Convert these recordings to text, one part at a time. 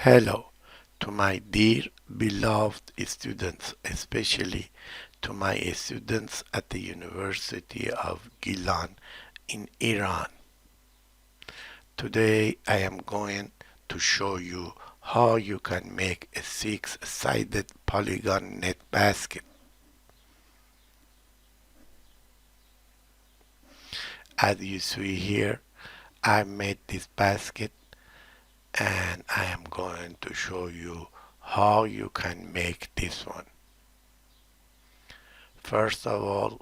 Hello to my dear beloved students, especially to my students at the University of Gilan in Iran. Today I am going to show you how you can make a six-sided polygon net basket. As you see here, I made this basket and I am going to show you how you can make this one. First of all,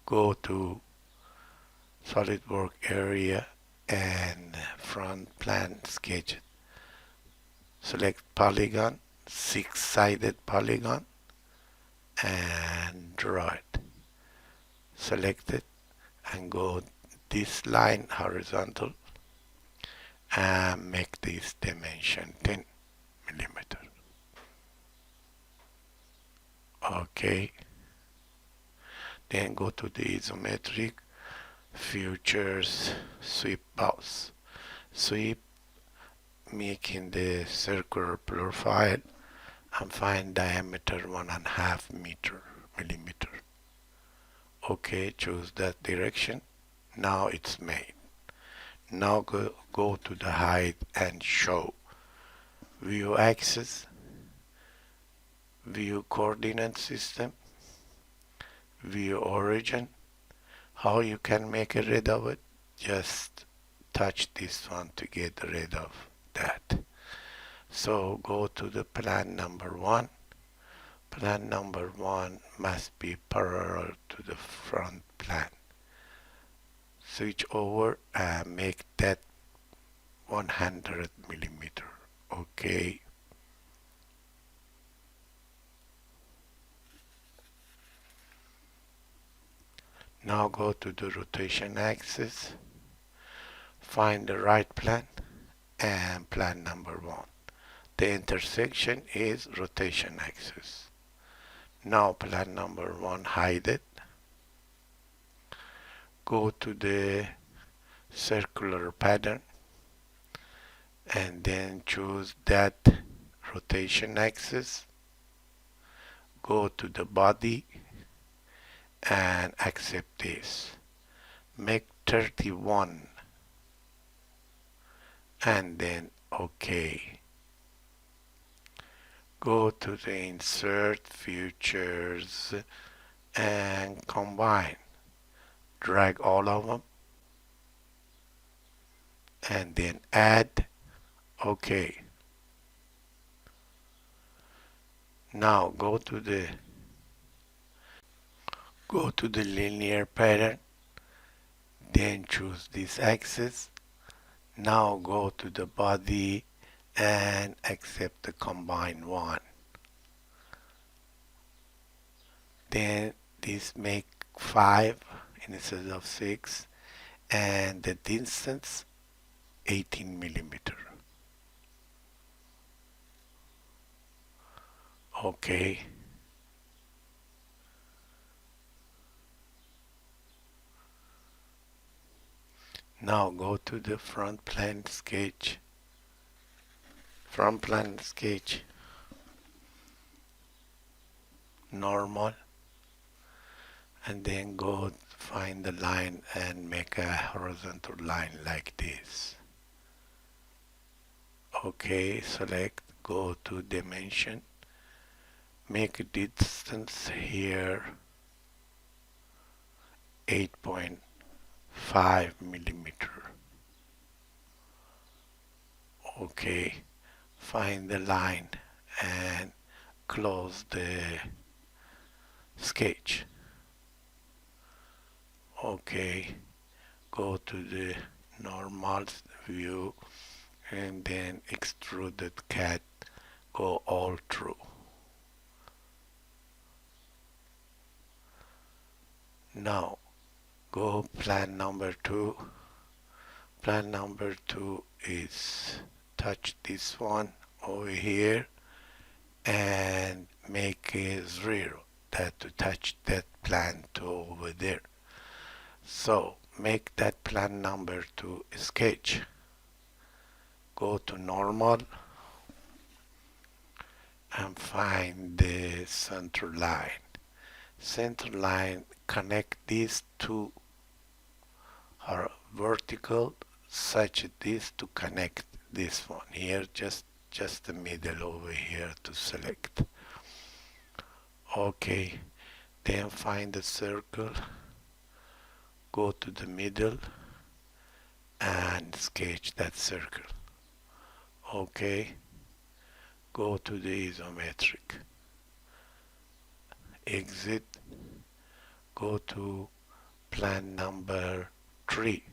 go to solidworks area and front plan sketch it. Select polygon, six-sided polygon, and draw it. Select it and go this line horizontal and make this dimension 10 millimeter. Okay. Then go to the isometric features, sweep boss. Sweep, making the circular profile and find diameter 1.5 millimeter. Okay, choose that direction. Now it's made. Now go to the height and show. View axis, view coordinate system, view origin. How you can make rid of it? Just touch this one to get rid of that. So go to the plan number 1. Plan number 1 must be parallel to the front plan. Switch over and make that 100 millimeter. Okay. Now go to the rotation axis, find the right plan and plan number 1. The intersection is rotation axis. Now plan number 1, hide it. Go to the circular pattern and then choose that rotation axis. Go to the body and accept this. Make 31 and then OK. Go to the insert features and combine. Drag all of them and then add. OK. Now go to the linear pattern, then choose this axis. Now go to the body and accept the combined one. Then this make 5 instead of 6 and the distance 18 millimeter. Okay. Now go to the front plan sketch. Front plan sketch, normal, and then go find the line and make a horizontal line like this. Okay, select, go to dimension, make a distance here 8.5 millimeter. Okay, find the line and close the sketch. Okay, go to the normal view and then extruded cut, go all through. Now go plan number 2. Plan number 2 is touch this one over here and make a 0 that to touch that plan to over there. So make that plan number to sketch. Go to normal and find the center line. Center line, connect these two are vertical such this to connect this one here, just the middle over here to select. Okay, then find the circle, go to the middle and sketch that circle. Okay, go to the isometric, exit, go to plan number 3,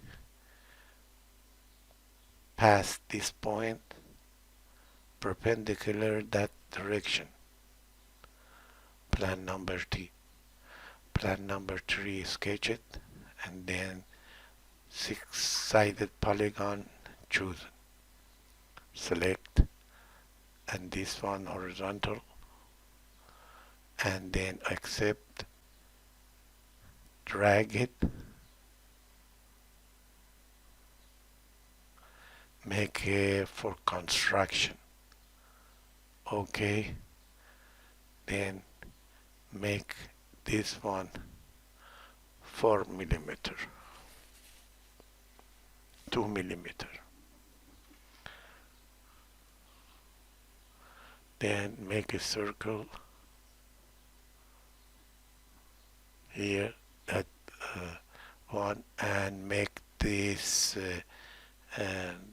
pass this point perpendicular that direction. Plan number 3, sketch it, and then 6-sided polygon chosen. Select, and this one horizontal, and then accept, drag it, make it for construction. Okay, then make this one 4 millimeter, 2 millimeter. Then make a circle here, that one, and make this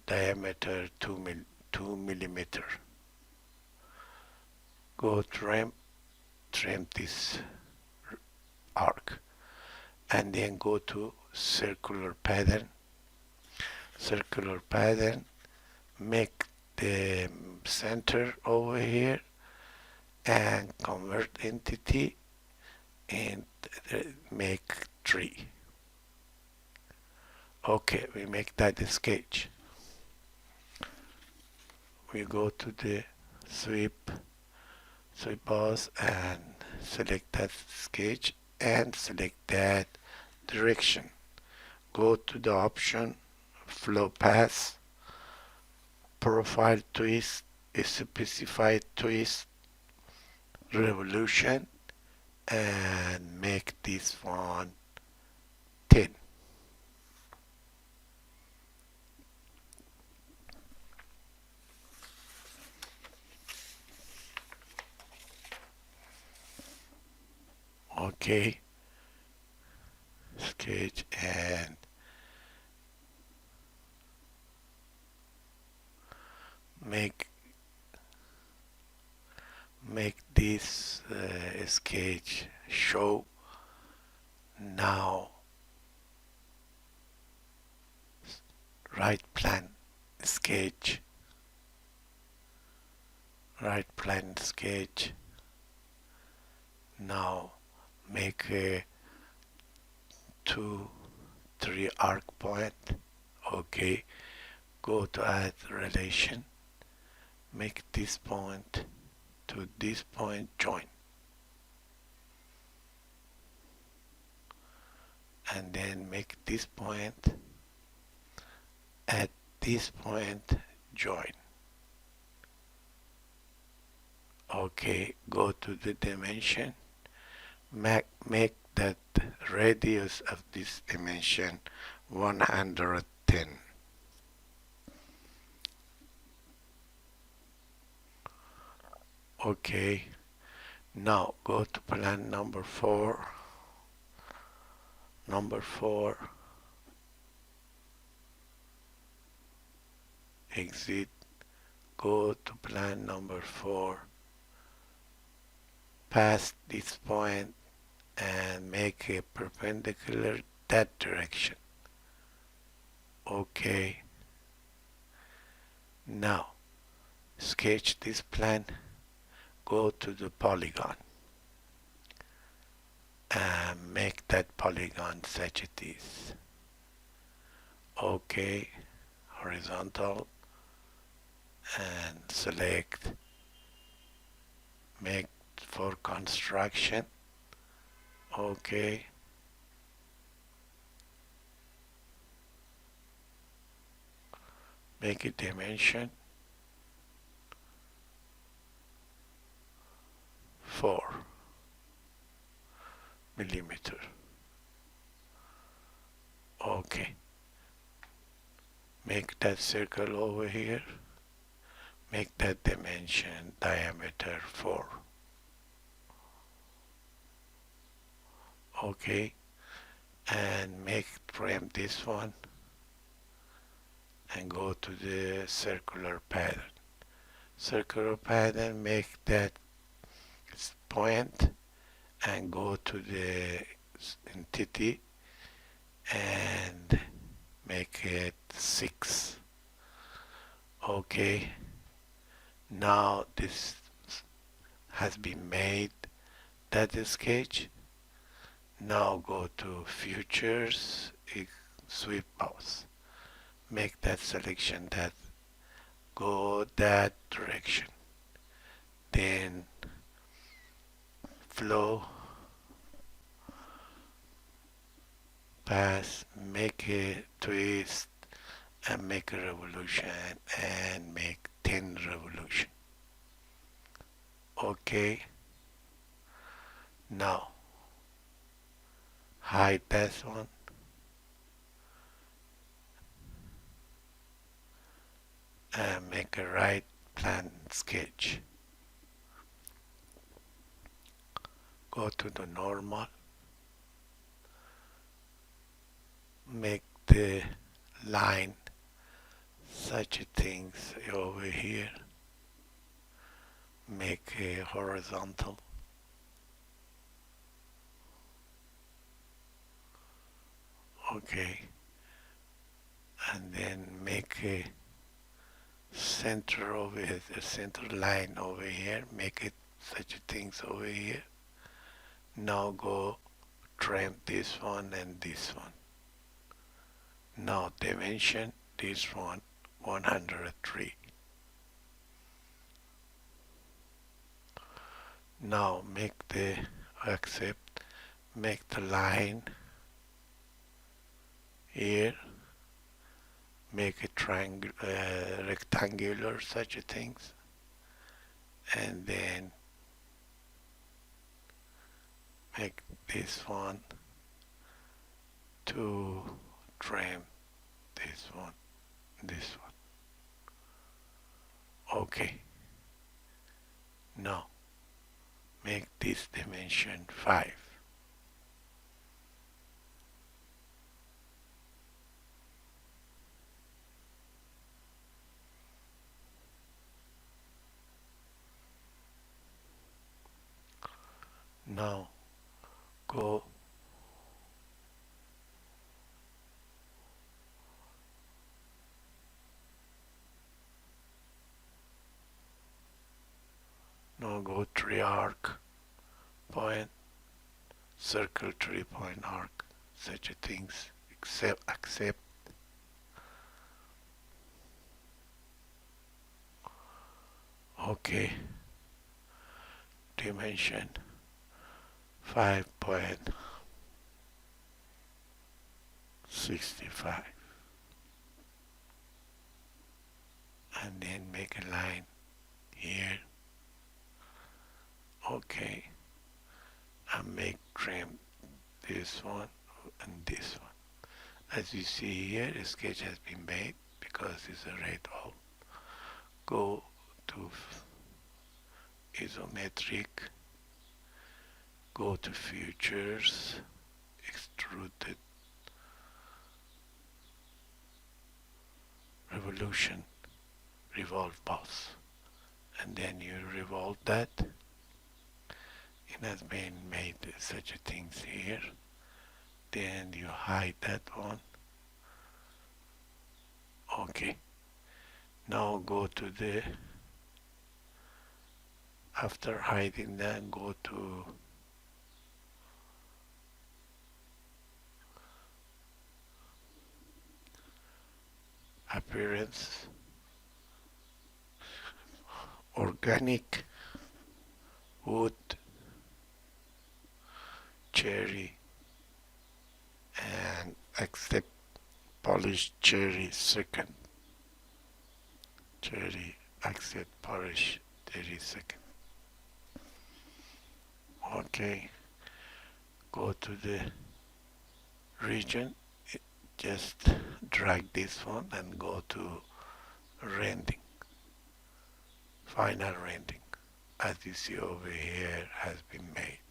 diameter 2 millimeter. Go trim this arc, and then go to circular pattern, make the center over here and convert entity and make 3. Okay, we make that the sketch. We go to the sweep boss and select that sketch and select that direction. Go to the option flow path, profile twist, specified twist, revolution, and make this one 10. Okay, sketch and make this sketch show. Now right plan sketch, now make a 2, 3 arc point. Okay, go to add relation, make this point to this point join, and then make this point at this point join. Okay, go to the dimension, make that radius of this dimension 110. Okay, now go to plan number 4, exit, go to plan number 4, pass this point and make a perpendicular that direction. Okay, now sketch this plan, go to the polygon and make that polygon such it is. Okay, horizontal, and select, make for construction. Okay, make a dimension 4 millimeter. Okay, make that circle over here, make that dimension diameter 4. Okay, and trim this one and go to the circular pattern. Circular pattern, make that point and go to the entity and make it 6. Okay, now this has been made, that sketch. Now go to Futures, Sweep Mouse. Make that selection that go that direction. Then flow, pass, make a twist, and make a revolution, and make 10 revolution. Okay, now hide that one and make a right plan sketch. Go to the normal, make the line such a things over here, make a horizontal, okay, and then make a center over here, the center line over here, make it such a things over here. Now go trim this one and this one. Now dimension this one 103. Now make the make the line here, make a triangle, rectangular such a things, and then make this one to trim this one, this one. Okay. Now make this dimension 5. Now go tree arc point, circle 3-point arc, such a things, accept. Okay, dimension 5.65, and then make a line here. Okay, and make trim this one and this one. As you see here, the sketch has been made because it's a red all. Go to isometric, go to Futures, extruded, revolution, revolve boss, and then you revolve that. It has been made such a things here. Then you hide that one. Okay. Now go to the, after hiding that, go to appearance, organic, wood, cherry, and accept polished cherry second. 30 accept polish 30 seconds. Okay, go to the region, just drag this one and go to rendering, final rendering. As you see over here has been made.